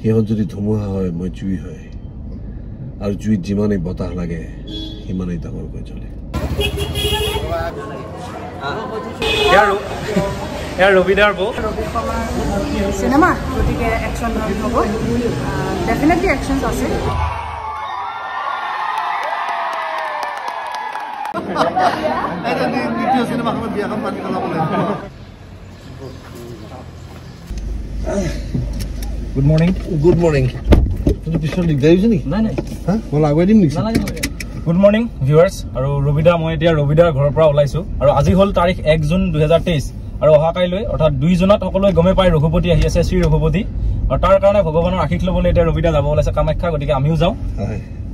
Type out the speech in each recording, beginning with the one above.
সিহঁত যদি ধুমুহা হয় মই জুই হয় আৰু জুইত যিমানেই বতাহ লাগে সিমানেই ডাঙৰকৈ জ্বলে ৰবিদাৰ বৌ চিনেমা গতিকে একশ্যন হ'ব ডেফিনেটলি একশ্যনছ আছে গুড মৰ্নিং তুমি পিছত দিগদাৰ হৈছে নেকি নাই মই আগুৱাই দিম নেকি গুড মৰ্নিং ভিউৱাৰ্ছ আৰু ৰবিদা মই এতিয়া ৰবিদাৰ ঘৰৰ পৰা ওলাইছোঁ আৰু আজি হ'ল তাৰিখ 1 জুন 2023 আৰু অহা কাইলৈ অৰ্থাৎ 2 জুনত সকলোৱে গমে পাই ৰঘুপতি আহি আছে শ্ৰী ৰঘুপতি আৰু তাৰ কাৰণে ভগৱানৰ আশীষ ল'বলৈ এতিয়া ৰবিদা যাব ওলাইছে কামাখ্যা গতিকে আমিও যাওঁ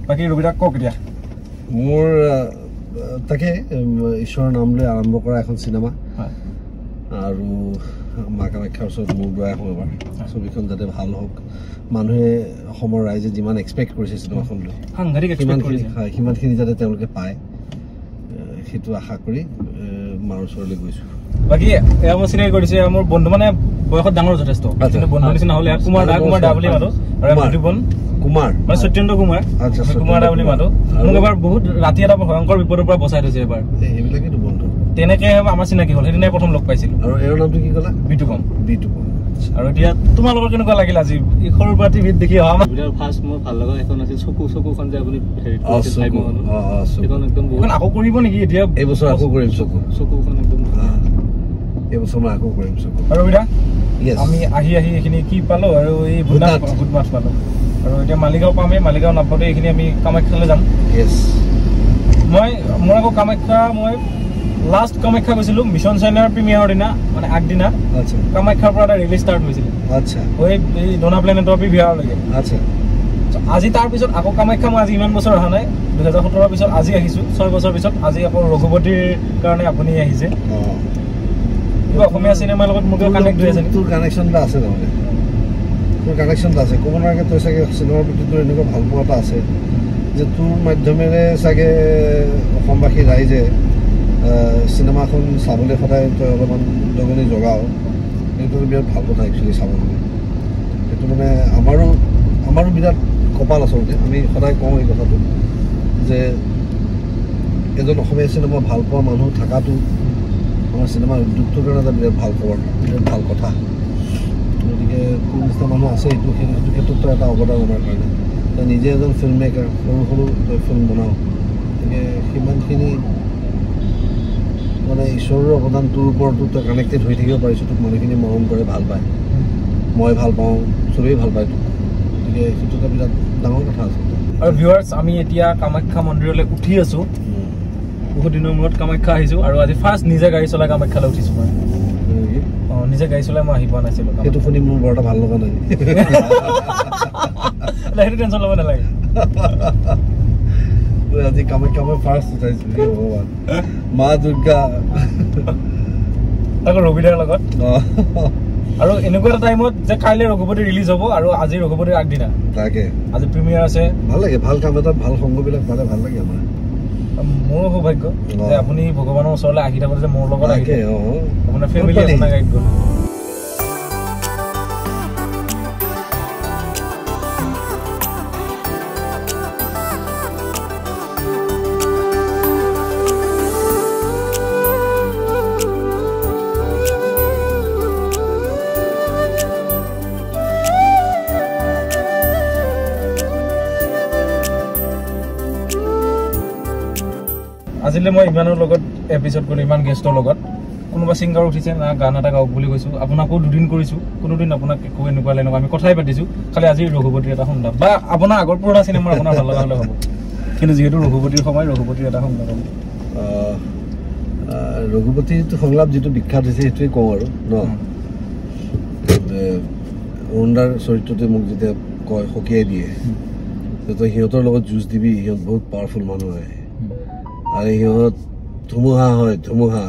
বাকী ৰবিদা কওক এতিয়া মোৰ তাকে ঈশ্বৰৰ নাম লৈ আৰম্ভ কৰা এখন চিনেমা আৰু মা কামাখ্যাৰ ওচৰত মোৰ দুৱাই আহোঁ এবাৰ ছবিখন যাতে ভাল হওক মানুহে অসমৰ ৰাইজে যিমান এক্সপেক্ট কৰিছে চিনেমাখন লৈ সিমানখিনি যাতে তেওঁলোকে পায় সেইটো আশা কৰি মাৰ ওচৰলৈ গৈছোঁ বাকী এয়া মই চিনাকি কৰিছোঁ মোৰ বন্ধু মানে বয়সত ডাঙৰ যথেষ্ট কিন্তু বন্ধু নিচিনা হ'লে কুমাৰ দা বুলি মাতো আৰু কুমাৰ মানে সত্যেন্দ্ৰ কুমাৰ কুমাৰ দা বুলি মাতো মোক এবাৰ বহুত ৰাতি এটা ভয়ংকৰ বিপদৰ পৰা বচাই থৈছে এবাৰ সেইবিলাকেতো বন্ধু তেনেকৈ আমাৰ চিনাকি হ'ল সেইদিনাই প্ৰথম লগ পাইছিলোঁ আৰু এওঁৰ নামটো কি ক'লা বিটুকম আৰু এতিয়া তোমালোকৰ কেনেকুৱা লাগিল আজি সৰুৰ পৰা টিভিত দেখি অহা ফাৰ্ষ্ট মোৰ ভাল লগা এখন আছিল চকুখন যে আপুনি আকৌ কৰিব নেকি এতিয়া এইবছৰ আকৌ কৰিম চকুখন একদম এইবছৰ মই আকৌ কৰিম আৰু ৰবিদা আমি আহি এইখিনি কি পালো আৰু এই ভূত মাছ পালো আৰু এতিয়া মালিগাঁও পামেই মালিগাঁও নাপাওঁতে এইখিনি আমি কামাখ্যালৈ যাম মোৰ আকৌ কামাখ্যা মই লাষ্ট কামাখ্যা গৈছিলোঁ মিছন চাইনাৰ প্ৰিমিয়াৰৰ দিনা মানে আগদিনা কামাখ্যাৰ পৰা এটা ৰিলিজ ষ্টাৰ্ট হৈছিলে এই ডোনা প্লেনেটৰ প্ৰিভিয়াৰলৈকে আজি তাৰপিছত আকৌ কামাখ্যা মই আজি ইমান বছৰ অহা নাই 2017 পিছত আজি আহিছোঁ 6 বছৰ পিছত আজি আকৌ ৰঘুপতিৰ কাৰণে আপুনি আহিছে কিবা অসমীয়া চিনেমাৰ লগত মোক কানেক্ট হৈ আছে তোৰ কানেকশ্যনটা আছে তাৰমানে তোৰ কানেকশ্যনটা আছে ক'ব নোৱাৰে তই চাগে চিনেমাৰ প্ৰতি তোৰ এনেকুৱা ভাল পোৱা এটা আছে যে তোৰ মাধ্যমেৰে চাগে অসমবাসী ৰাইজে চিনেমাখন চাবলৈ সদায় তই অলপমান দগনি জগাও সেইটো বিৰাট ভাল কথা একচুৱেলি চাবলৈ সেইটো মানে আমাৰো বিৰাট কপাল আচলতে আমি সদায় কওঁ এই কথাটো যে এজন অসমীয়া চিনেমা ভাল পোৱা মানুহ থকাটো আমাৰ চিনেমাৰ উদ্যোগটোৰ কাৰণে এটা বিৰাট ভাল খবৰ বিৰাট ভাল কথা গতিকে কোন নিচিনা মানুহ আছে সেইটো ক্ষেত্ৰত তই এটা অৱদান আমাৰ কাৰণে তই নিজে এজন ফিল্ম মেকাৰ সৰু তই ফিল্ম বনাওঁ গতিকে সিমানখিনি মানে ঈশ্বৰৰ অৱদান তোৰ ওপৰতো তই কানেক্টেড হৈ থাকিব পাৰিছোঁ তোক মানুহখিনি মৰম কৰে ভাল পায় মই ভাল পাওঁ চবেই ভাল পায় তোক গতিকে সেইটো এটা বিৰাট ডাঙৰ কথা আছে আৰু ভিউৱাৰ্ছ আমি এতিয়া কামাখ্যা মন্দিৰলৈ উঠি আছোঁ বহুত দিনৰ মূৰত কামাখ্যা আহিছোঁ আৰু আজি ফাৰ্ষ্ট নিজে গাড়ী চলাই কামাখ্যালৈ উঠিছোঁ মই নিজে গাড়ী চলাই মই আহি পোৱা নাছিলোঁ সেইটো শুনি মোৰ বৰ এটা ভাল লগা নাই সেইটো টেনশ্যন ল'ব নালাগে আজি কামাখ্যা মই ফাৰ্ষ্ট উঠাইছোঁ ভগৱান মা দুৰ্গা আকৌ ৰবিদাৰ লগত আৰু এনেকুৱা এটা টাইমত যে কাইলৈ ৰঘুপতি ৰিলিজ হ'ব আৰু আজি ৰঘুপতিৰ আগদিনা তাকে আজি প্ৰিমিয়াৰ আছে ভাল লাগে ভাল কাম এটা ভাল সংগবিলাক পালে ভাল লাগে আমাৰ মোৰো সৌভাগ্য যে আপুনি ভগৱানৰ ওচৰলৈ আহি থাকোঁতে যে মোৰ লগত আহি আপোনাৰ ফেমিলি আপোনাৰ গাড়ীত গ'ল আজিলৈ মই ইমানৰ লগত এপিছড কৰিলোঁ ইমান গেষ্টৰ লগত কোনোবা ছিংগাৰ উঠিছে না গান এটা গাওক বুলি কৈছোঁ আপোনাকো দুদিন কৰিছোঁ কোনোদিন আপোনাক একো এনেকুৱা এনেকুৱা আমি কথাই পাতিছোঁ খালি আজি ৰঘুপতিৰ এটা সংলাপ বা আপোনাৰ আগৰ পুৰণা চিনেমা আপোনাৰ ভাল লগা হ'লে হ'ব কিন্তু যিহেতু ৰঘুপতিৰ সময় ৰঘুপতিৰ এটা সংলাপ হ'ব ৰঘুপতিৰ সংলাপ যিটো বিখ্যাত হৈছে সেইটোৱে কওঁ আৰু ন অৰুণদাৰ চৰিত্ৰটোৱে মোক যেতিয়া কয় সকীয়াই দিয়ে তই সিহঁতৰ লগত যুঁজ দিবি সিহঁত বহুত পাৱাৰফুল মানুহ হয় আৰু সিহঁত ধুমুহা হয় ধুমুহা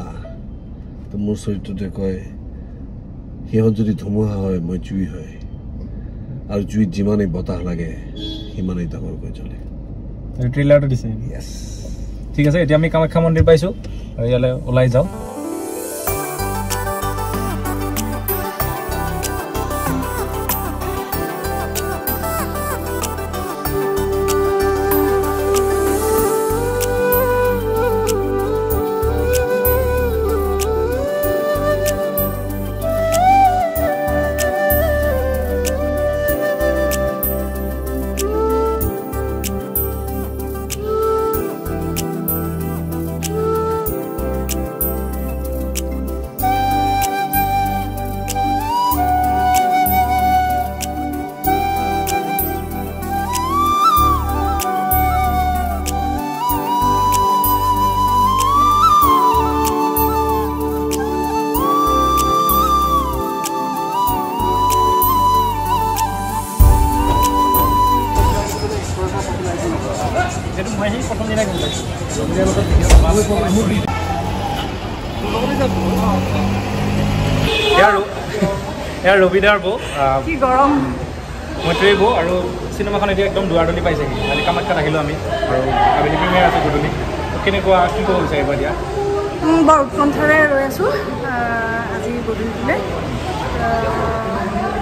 তো মোৰ চৰিত্ৰটোৱে কয় সিহঁত যদি ধুমুহা হয় মই জুই হয় আৰু জুইত যিমানেই বতাহ লাগে সিমানেই ডাঙৰকৈ জ্বলে ট্ৰেইলাৰটো দিছে ইয়েছ ঠিক আছে এতিয়া আমি কামাখ্যা মন্দিৰ পাইছোঁ আৰু ইয়ালৈ ওলাই যাওঁ দিনা কেনে লাগে ইয়াৰ ৰবিদাৰ বৌ কি গৰম মৈত্ৰী বৌ আৰু চিনেমাখন এতিয়া একদম দুৱাৰদলি পাইছেহি কালি কামাখ্যাত আহিলোঁ আমি আৰু আবেলি প্ৰিমিয়াৰ আছে গধূলি কেনেকুৱা কি ক'ব বিচাৰিব এতিয়া বৰ উৎকণ্ঠাৰে ৰৈ আছোঁ আজি গধূলিলৈ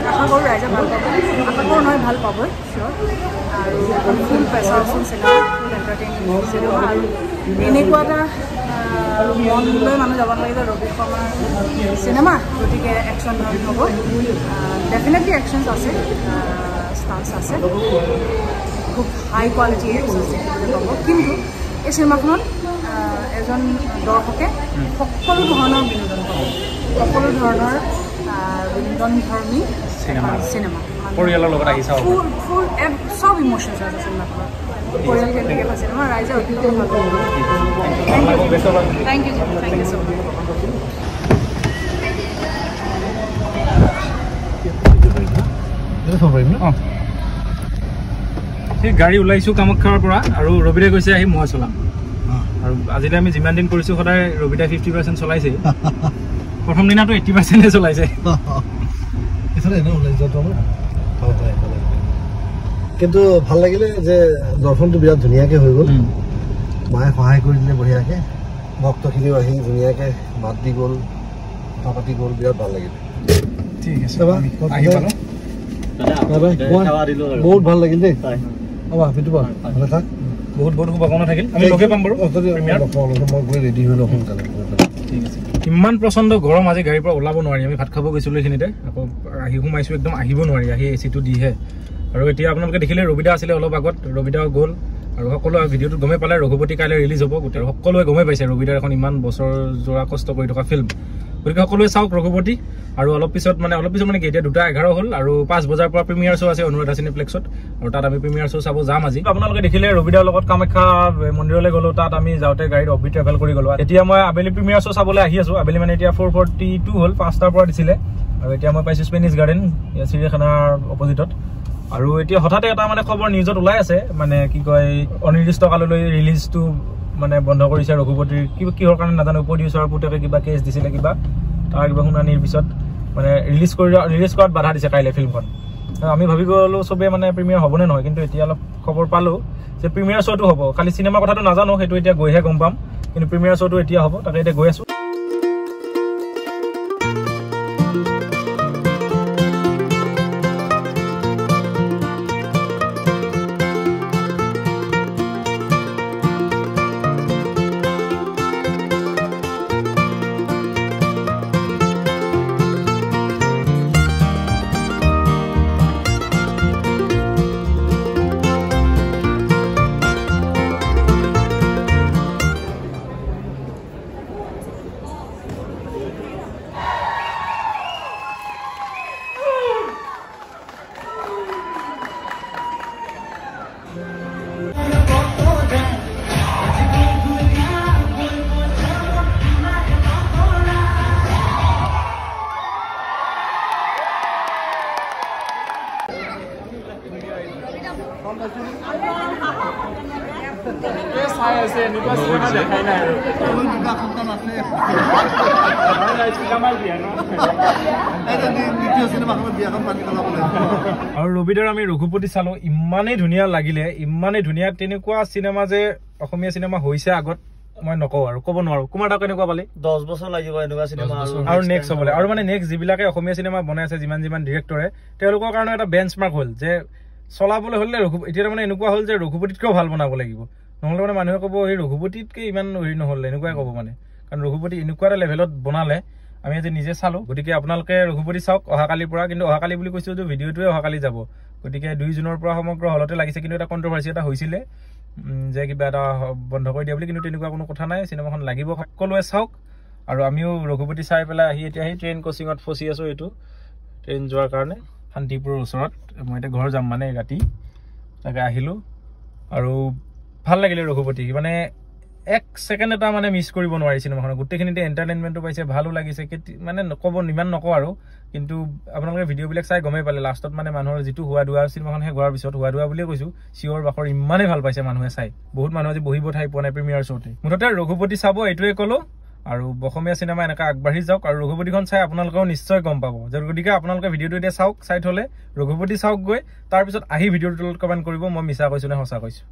আশা কৰোঁ ৰাইজে ভাল পাব আশা কৰোঁ নহয় ভাল পাবই চিয়'ৰ আৰু ফুল প্ৰেছাৰফুল চিনেমা ফুল এণ্টাৰটেইনিং চিনেমা আৰু এনেকুৱা এটা মন লৈ মানুহ যাব নালাগে যে ৰবি শৰ্মাৰ চিনেমা গতিকে একশ্যন হ'ব ডেফিনেটলি একশ্যনছ আছে ষ্টাৰ্ছ আছে খুব হাই কোৱালিটি একশ্যনছ হ'ব কিন্তু এই চিনেমাখনত এজন দৰ্শকে সকলো ধৰণৰ বিনোদন পাব সকলো ধৰণৰ বিনোদনধৰ্মী চিনেমা পৰিয়ালৰ লগত আহি চাব ফুল চব ইম'শ্যনছ আছে চিনেমাখনত পৰিয়াল কেন্দ্ৰিক এটা চিনেমা ৰাইজে অতিকৈ ভাল পাব থেংক ইউ চ' মাচ সেই গাড়ী ওলাইছোঁ কামাখ্যাৰ পৰা আৰু ৰবিদাই কৈছে আহি মই চলাম আৰু আজিলৈ আমি যিমান দিন কৰিছোঁ সদায় ৰবিদাই 50% চলাইছে প্ৰথম দিনাটো 80% চলাইছে কিন্তু ভাল লাগিলে যে দৰ্শনটো বিৰাট ধুনীয়াকৈ হৈ গ'ল মায়ে সহায় কৰি দিলে বঢ়িয়াকৈ ভক্তখিনিও আহি ধুনীয়াকৈ মাত দি গ'ল কথা পাতি গ'ল বিৰাট ভাল লাগিলে ঠিক আছে বহুত ভাল লাগিল দেই ভালে থাক বহুত বহুত শুভকামনা থাকিল আমি লগে পাম বাৰু মই গৈ ৰেডি হৈ লওঁ সোনকালে ঠিক আছে ইমান প্ৰচণ্ড গৰম আজি গাড়ীৰ পৰা ওলাব নোৱাৰি আমি ভাত খাব গৈছিলোঁ এইখিনিতে আকৌ আহি সোমাইছোঁ একদম আহিব নোৱাৰি আহি এচিটো দিহে আৰু এতিয়া আপোনালোকে দেখিলে ৰবিদা আছিলে অলপ আগত ৰবিদাও গ'ল আৰু সকলোৱে ভিডিঅ'টোত গমেই পালে ৰঘুপতি কাইলৈ ৰিলিজ হ'ব গোটেই সকলোৱে গমেই পাইছে ৰবিদাৰ এখন ইমান বছৰ জোৰা কষ্ট কৰি থকা ফিল্ম গতিকে সকলোৱে চাওক ৰঘুপতি আৰু অলপ পিছত মানে কি এতিয়া 2:11 হ'ল আৰু 5 বজাৰ পৰা প্ৰিমিয়াৰ শ্ব' আছে অনুৰাধা চিনেপ্লেক্সত আৰু তাত আমি প্ৰিমিয়াৰ শ্ব' চাব যাম আজি আপোনালোকে দেখিলে ৰবিদাৰ লগত কামাখ্যা মন্দিৰলৈ গ'লো তাত আমি যাওঁতে গাড়ীত অফ ট্ৰেভেল কৰি গ'লো এতিয়া মই আবেলি প্ৰিমিয়াৰ শ্ব' চাবলৈ আহি আছোঁ আবেলি মানে এতিয়া 4:42 হ'ল 5টাৰ পৰা দিছিলে আৰু এতিয়া মই পাইছোঁ স্পেনিছ গাৰ্ডেন চিৰিয়াখানাৰ অপজিটত আৰু এতিয়া হঠাতে এটা মানে খবৰ নিউজত ওলাই আছে মানে কি কয় অনিৰ্দিষ্ট কাললৈ ৰিলিজটো মানে বন্ধ কৰিছে ৰঘুপতিৰ কিহৰ কাৰণে নাজানো প্ৰডিউচাৰ পুতেকে কিবা কেছ দিছিলে কিবা তাৰ কিবা শুনানিৰ পিছত মানে ৰিলিজ কৰাত বাধা দিছে কাইলৈ ফিল্মখন আমি ভাবি গ'লো চবেই মানে প্ৰিমিয়াৰ হ'বনে নহয় কিন্তু এতিয়া অলপ খবৰ পালোঁ যে প্ৰিমিয়াৰ শ্ব'টো হ'ব খালি চিনেমা কথাটো নাজানো সেইটো এতিয়া গৈহে গম পাম কিন্তু প্ৰিমিয়াৰ শ্ব'টো এতিয়া হ'ব তাকে এতিয়া গৈ আছোঁ আৰু ৰবিদাৰ আমি ৰঘুপতি চালো ইমানেই ধুনীয়া লাগিলে ইমানেই ধুনীয়া তেনেকুৱা চিনেমা যে অসমীয়া চিনেমা হৈছে আগত মই নকওঁ আৰু ক'ব নোৱাৰো কুমাৰ দা কেনেকুৱা পালি 10 বছৰ লাগিব এনেকুৱা চিনেমা আৰু নেক্সট হ'বলে আৰু মানে নেক্সট যিবিলাকে অসমীয়া চিনেমা বনাই আছে যিমান ডিৰেক্টৰে তেওঁলোকৰ কাৰণে এটা বেঞ্চমাৰ্ক হ'ল যে চলাবলৈ হ'লে এতিয়া মানে এনেকুৱা হ'ল যে ৰঘুপতিতকৈও ভাল বনাব লাগিব নহ'লে মানে মানুহে ক'ব এই ৰঘুপতিতকৈ ইমান হেৰি নহ'লে এনেকুৱাই ক'ব মানে কাৰণ ৰঘুপতি এনেকুৱা এটা লেভেলত বনালে আমি আজি নিজে চালোঁ গতিকে আপোনালোকে ৰঘুপতি চাওক অহাকালিৰ পৰা কিন্তু অহাকালি বুলি কৈছোঁ যে ভিডিঅ'টোৱে অহাকালি যাব গতিকে 2 জুনৰ পৰা সমগ্ৰ হলতে লাগিছে কিন্তু এটা কণ্ট্ৰভাৰ্চি এটা হৈছিলে যে কিবা এটা বন্ধ কৰি দিয়া বুলি কিন্তু তেনেকুৱা কোনো কথা নাই চিনেমাখন লাগিব সকলোৱে চাওক আৰু আমিও ৰঘুপতি চাই পেলাই আহি এতিয়া সেই ট্ৰেইন কোচিঙত ফচি আছোঁ এইটো ট্ৰেইন যোৱাৰ কাৰণে শান্তিপুৰৰ ওচৰত মই এতিয়া ঘৰ যাম মানে ৰাতি তাকে আহিলোঁ আৰু ভাল লাগিলে ৰঘুপতি মানে এক সেকেন্ড এটা মানে মিস কৰিব নোৱাৰি সিনেমাখন গোটেইখিনিতে এন্টাৰটেইনমেন্টটো পাইছে ভালো লাগিছে মানে নকব নিমান নক আৰু কিন্তু আপোনালোকে ভিডিও বিলাক চাই গমে পালে লাষ্টত মানে মানুহৰ যেটো হুৱা দুৱা সিনেমাখন হে গোৱাৰ পিছত হুৱা দুৱা বুলি কৈছো চিওৰ বাখৰ ইমানে ভাল পাইছে মানুহে চাই বহুত মানুহ আজি বহিব ঠাই পোৱা নাই প্ৰিমিয়াৰ শ্ব'তে মুঠতে ৰঘুপতি চাব এটোৱে কলো আৰু বখমীয়া সিনেমা এনেকা আগবাঢ়ি যাওক আৰু ৰঘুপতিখন চাই আপোনালোকেও নিশ্চয় গম পাব গতিকে আপোনালোকে ভিডিওটো এতিয়া চাওক চাই থলে ৰঘুপতি চাওক গৈ তাৰ পিছত আহি ভিডিওটোত কমেন্ট কৰিব মই মিছা কৈছো নে সঁচা কৈছো